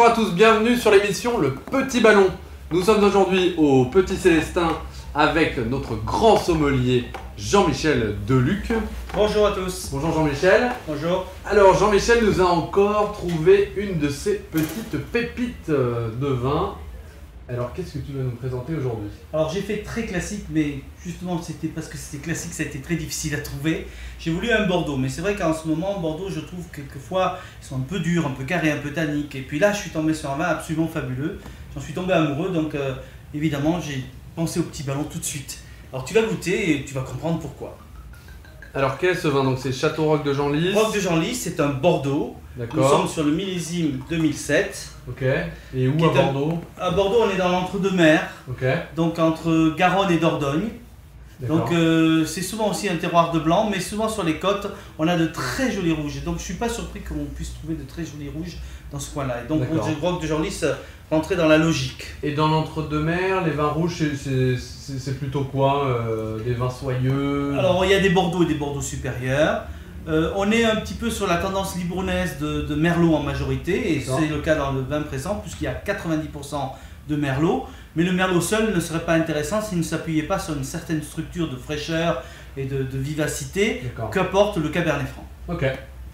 Bonjour à tous, bienvenue sur l'émission Le Petit Ballon. Nous sommes aujourd'hui au Petit Célestin avec notre grand sommelier Jean-Michel Deluc. Bonjour à tous. Bonjour Jean-Michel. Bonjour. Alors Jean-Michel nous a encore trouvé une de ces petites pépites de vin. Alors qu'est-ce que tu vas nous présenter aujourd'hui? Alors j'ai fait très classique, mais justement c'était parce que c'était classique, ça a été très difficile à trouver. J'ai voulu un Bordeaux, mais c'est vrai qu'en ce moment Bordeaux, je trouve quelquefois ils sont un peu durs, un peu carrés, un peu tanniques. Et puis là je suis tombé sur un vin absolument fabuleux. J'en suis tombé amoureux, donc évidemment j'ai pensé au Petit Ballon tout de suite. Alors tu vas goûter et tu vas comprendre pourquoi. Alors quel est ce vin? Donc c'est Châteauroc de Genlis. Roc de Genlis, c'est un Bordeaux. Nous sommes sur le millésime 2007. Ok. Et où à Bordeaux? À Bordeaux, on est dans l'entre-deux-mers. Ok. Donc entre Garonne et Dordogne. Donc c'est souvent aussi un terroir de blanc, mais souvent sur les côtes, on a de très jolis rouges. Et donc je ne suis pas surpris qu'on puisse trouver de très jolis rouges dans ce coin-là. Et donc Roc de Genlis rentrait dans la logique. Et dans l'entre-deux-mers, les vins rouges, c'est plutôt quoi? Des vins soyeux? Alors il y a des Bordeaux et des Bordeaux supérieurs. On est un petit peu sur la tendance libournaise de Merlot en majorité, et c'est le cas dans le vin présent, puisqu'il y a 90% de Merlot. Mais le Merlot seul ne serait pas intéressant s'il ne s'appuyait pas sur une certaine structure de fraîcheur et de vivacité qu'apporte le Cabernet Franc. Ok.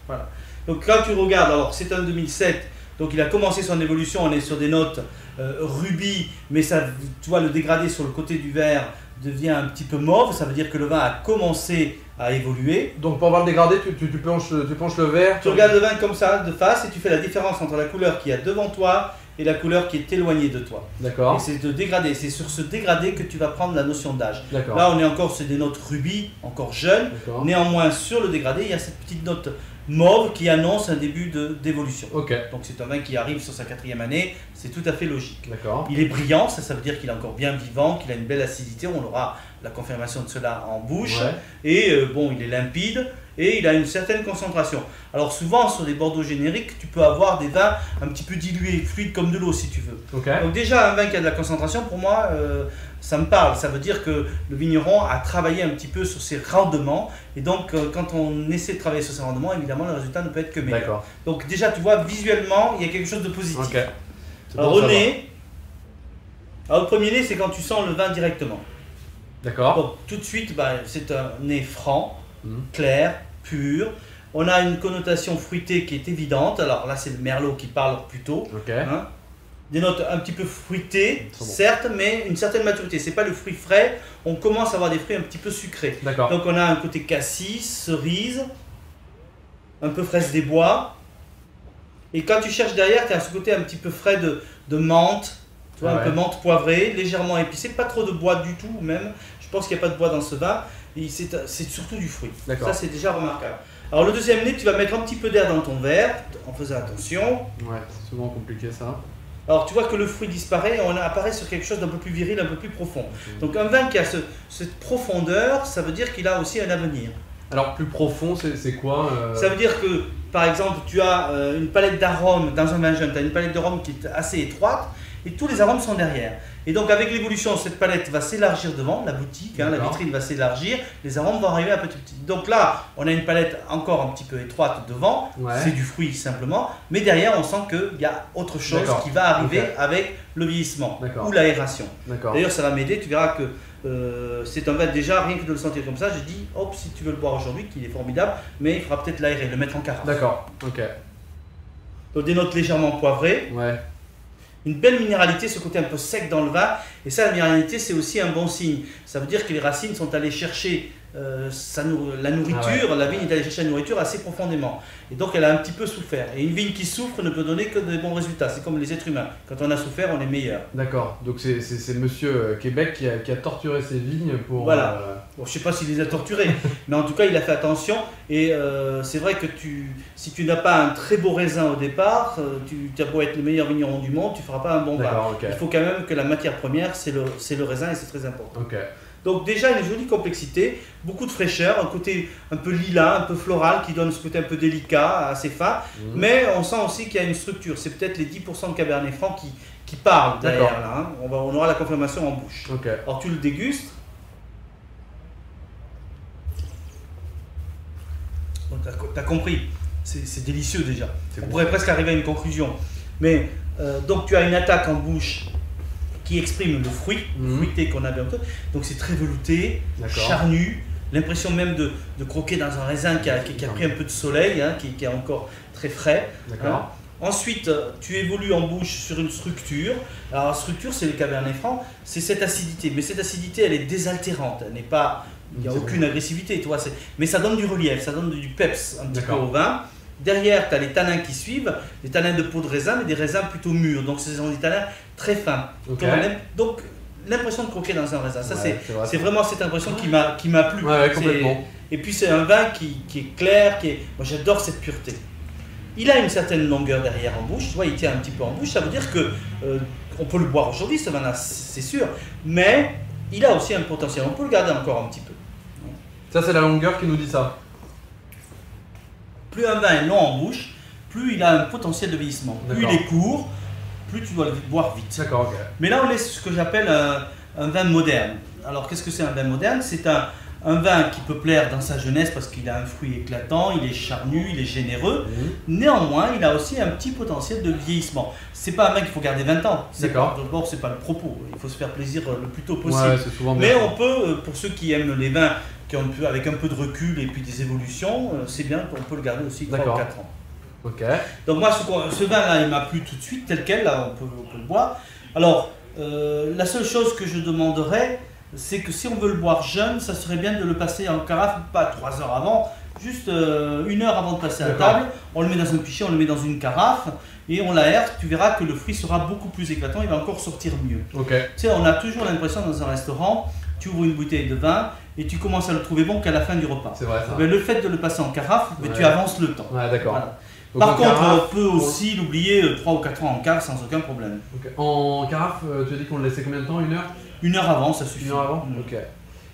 Voilà. Donc là tu regardes, alors c'est un 2007, donc il a commencé son évolution, on est sur des notes rubis, mais ça, tu vois, le dégradé sur le côté du verre devient un petit peu mauve, ça veut dire que le vin a commencé à évoluer. Donc pour voir le dégradé, tu penches le verre. Tu regardes le vin comme ça, de face, et tu fais la différence entre la couleur qui est devant toi et la couleur qui est éloignée de toi. D'accord. Et c'est de dégradé, c'est sur ce dégradé que tu vas prendre la notion d'âge. D'accord. Là on est encore sur des notes rubis, encore jeunes. Néanmoins sur le dégradé, il y a cette petite note mauve qui annonce un début d'évolution. Ok. Donc c'est un vin qui arrive sur sa 4e année, c'est tout à fait logique. D'accord. Il est brillant, ça veut dire qu'il est encore bien vivant, qu'il a une belle acidité, on aura la confirmation de cela en bouche. Ouais. Et bon, il est limpide et il a une certaine concentration. Alors souvent sur des Bordeaux génériques, tu peux avoir des vins un petit peu dilués, fluides comme de l'eau si tu veux. Okay. Donc déjà un vin qui a de la concentration, pour moi, ça me parle. Ça veut dire que le vigneron a travaillé un petit peu sur ses rendements. Et donc quand on essaie de travailler sur ses rendements, évidemment le résultat ne peut être que meilleur. Donc déjà tu vois, visuellement, il y a quelque chose de positif. Okay. Alors au nez, le premier nez, c'est quand tu sens le vin directement. D'accord. Donc tout de suite, c'est un nez franc, clair, pur. On a une connotation fruitée qui est évidente. Alors là, c'est le Merlot qui parle plutôt. Hein. Des notes un petit peu fruitées, certes, mais une certaine maturité. C'est pas le fruit frais. On commence à avoir des fruits un petit peu sucrés. Donc on a un côté cassis, cerise, un peu fraise des bois. Et quand tu cherches derrière, tu as ce côté un petit peu frais de menthe. Tu vois, un peu menthe poivrée, légèrement épicée, pas trop de bois du tout même. Je pense qu'il n'y a pas de bois dans ce vin. C'est surtout du fruit. Ça, c'est déjà remarquable. Alors le deuxième nez, tu vas mettre un petit peu d'air dans ton verre, en faisant attention. Ouais, c'est souvent compliqué ça. Alors tu vois que le fruit disparaît et on apparaît sur quelque chose d'un peu plus viril, un peu plus profond. Donc un vin qui a cette profondeur, ça veut dire qu'il a aussi un avenir. Alors plus profond, c'est quoi Ça veut dire que, par exemple, tu as une palette d'arômes dans un vin jeune, tu as une palette d'arômes qui est assez étroite, et tous les arômes sont derrière. Et donc avec l'évolution, cette palette va s'élargir devant, la boutique, la vitrine va s'élargir, les arômes vont arriver à petit petit. Donc là, on a une palette encore un petit peu étroite devant, c'est du fruit simplement, mais derrière on sent qu'il y a autre chose qui va arriver avec le vieillissement ou l'aération. D'ailleurs ça va m'aider, tu verras que c'est un vin déjà, rien que de le sentir comme ça, j'ai dit, hop, si tu veux le boire aujourd'hui, qu'il est formidable, mais il faudra peut-être l'aérer, le mettre en carafe. Donc des notes légèrement poivrées. Une belle minéralité, ce côté un peu sec dans le vin. Et ça, la minéralité, c'est aussi un bon signe. Ça veut dire que les racines sont allées chercher la nourriture, la vigne est allée chercher la nourriture assez profondément. Et donc, elle a un petit peu souffert. Et une vigne qui souffre ne peut donner que des bons résultats. C'est comme les êtres humains. Quand on a souffert, on est meilleur. D'accord. Donc, c'est monsieur Québec qui a torturé ses vignes pour... Voilà. Bon, je ne sais pas s'il les a torturées, mais en tout cas, il a fait attention. Et c'est vrai que si tu n'as pas un très beau raisin au départ, tu as beau être le meilleur vigneron du monde, tu ne feras pas un bon vin. Il faut quand même que la matière première, c'est le raisin et c'est très important. Donc déjà une jolie complexité, beaucoup de fraîcheur, un côté un peu lilas, un peu floral qui donne ce côté un peu délicat, assez fin, mais on sent aussi qu'il y a une structure. C'est peut-être les 10% de Cabernet Franc qui parlent derrière là. Hein. On aura la confirmation en bouche. Alors tu le dégustes. Bon, tu as compris, c'est délicieux déjà. On pourrait presque arriver à une conclusion. Mais donc tu as une attaque en bouche qui exprime le fruit, fruité qu'on avait un peu. Donc c'est très velouté, charnu, l'impression même de croquer dans un raisin qui a pris un peu de soleil, hein, qui est encore très frais. Hein. Ensuite, tu évolues en bouche sur une structure. Alors la structure, c'est le Cabernet Franc, c'est cette acidité. Mais cette acidité, elle est désaltérante, elle n'est pas... Il n'y a aucune agressivité, tu vois, mais ça donne du relief, ça donne du peps un petit peu au vin. Derrière, tu as les tanins qui suivent, les tanins de peau de raisin, mais des raisins plutôt mûrs. Donc, ce sont des tanins très fins. Donc, l'impression de croquer dans un raisin, ça c'est vraiment cette impression qui m'a plu. Complètement. Et puis, c'est un vin qui est clair, moi j'adore cette pureté. Il a une certaine longueur derrière en bouche, tu vois, il tient un petit peu en bouche, ça veut dire que on peut le boire aujourd'hui, ce vin-là, c'est sûr, mais il a aussi un potentiel, on peut le garder encore un petit peu. Ça, c'est la longueur qui nous dit ça. Plus un vin est long en bouche, plus il a un potentiel de vieillissement. Plus il est court, plus tu dois le boire vite. D'accord, ok. Mais là, on est sur ce que j'appelle un vin moderne. Alors, qu'est-ce que c'est un vin moderne? C'est un vin qui peut plaire dans sa jeunesse parce qu'il a un fruit éclatant, il est charnu, il est généreux. Néanmoins, il a aussi un petit potentiel de vieillissement. C'est pas un vin qu'il faut garder 20 ans. D'abord, c'est pas le propos. Il faut se faire plaisir le plus tôt possible. C'est souvent mais on peut, pour ceux qui aiment les vins avec un peu de recul et puis des évolutions, c'est bien qu'on peut le garder aussi 3 ou 4 ans. Donc moi, ce vin-là, il m'a plu tout de suite, tel quel, là, on peut le boire. Alors, la seule chose que je demanderais, c'est que si on veut le boire jeune, ça serait bien de le passer en carafe, pas 3 heures avant, juste 1 heure avant de passer à table. On le met dans un pichet, on le met dans une carafe et on l'aère. Tu verras que le fruit sera beaucoup plus éclatant, il va encore sortir mieux. Tu sais, on a toujours l'impression dans un restaurant, tu ouvres une bouteille de vin et tu commences à le trouver bon qu'à la fin du repas. C'est vrai ça. Mais le fait de le passer en carafe, tu avances le temps. Par contre, on peut aussi l'oublier 3 ou 4 ans en cave sans aucun problème. En carafe, tu as dit qu'on le laissait combien de temps? 1 heure? 1 heure avant, ça suffit. 1 heure avant.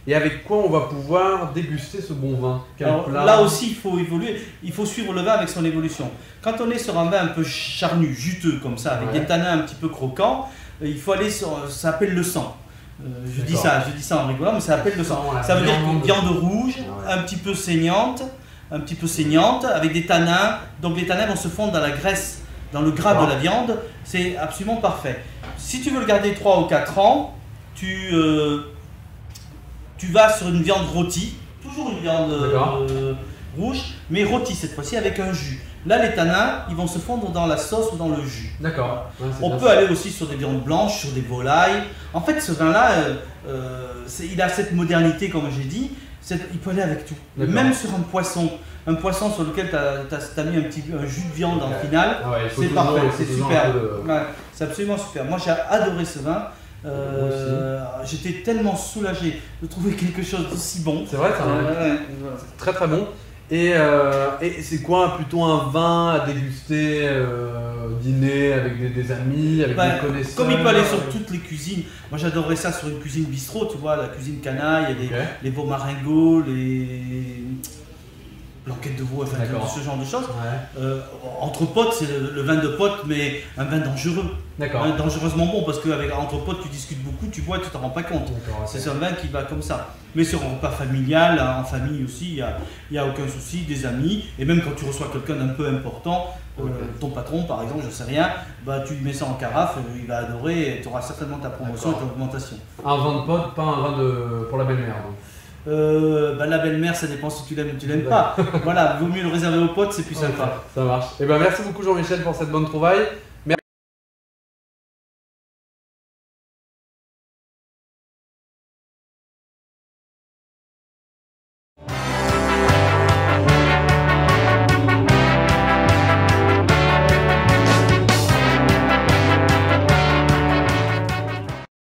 Et avec quoi on va pouvoir déguster ce bon vin? Alors, là aussi, il faut évoluer, il faut suivre le vin avec son évolution. Quand on est sur un vin un peu charnu, juteux comme ça, avec des tanins un petit peu croquants, il faut aller sur, ça s'appelle le sang. Je dis ça en rigolant, mais ça s'appelle le sang. Ça veut dire une viande rouge, un petit peu saignante, avec des tanins. Donc les tanins vont se fondre dans la graisse, dans le gras de la viande. C'est absolument parfait. Si tu veux le garder 3 ou 4 ans, tu vas sur une viande rôtie, toujours une viande rouge, mais rôtie cette fois-ci avec un jus. Là, les tanins, ils vont se fondre dans la sauce ou dans le jus. On peut aller aussi sur des viandes blanches, sur des volailles. En fait, ce vin-là, il a cette modernité, comme j'ai dit. Il peut aller avec tout. Même sur un poisson sur lequel tu as mis un jus de viande en finale, c'est parfait, c'est super. C'est absolument super. Moi, j'ai adoré ce vin. J'étais tellement soulagé de trouver quelque chose d'aussi bon. C'est vrai, c'est très très bon. Et c'est quoi plutôt un vin à déguster dîner avec des amis, avec des connaisseurs? Comme il peut aller sur toutes les cuisines. Moi j'adorerais ça sur une cuisine bistrot, tu vois, la cuisine canaille, les veaux maringots, les blanquettes de veau, enfin, ce genre de choses. Entre potes, c'est le vin de potes, mais un vin dangereux. Dangereusement bon, parce qu'entre potes, tu discutes beaucoup, tu bois, tu t'en rends pas compte. C'est un vin qui va comme ça. Mais sur un repas familial, en famille aussi, il n'y a aucun souci, des amis. Et même quand tu reçois quelqu'un d'un peu important, ton patron par exemple, je sais rien, tu lui mets ça en carafe, il va adorer et tu auras certainement ta promotion et ta augmentation. Un vin de pote, pas un vin pour la belle-mère donc. La belle-mère, ça dépend si tu l'aimes ou tu l'aimes pas. Voilà, vaut mieux le réserver aux potes, c'est plus sympa. Ça marche. Et merci beaucoup Jean-Michel pour cette bonne trouvaille.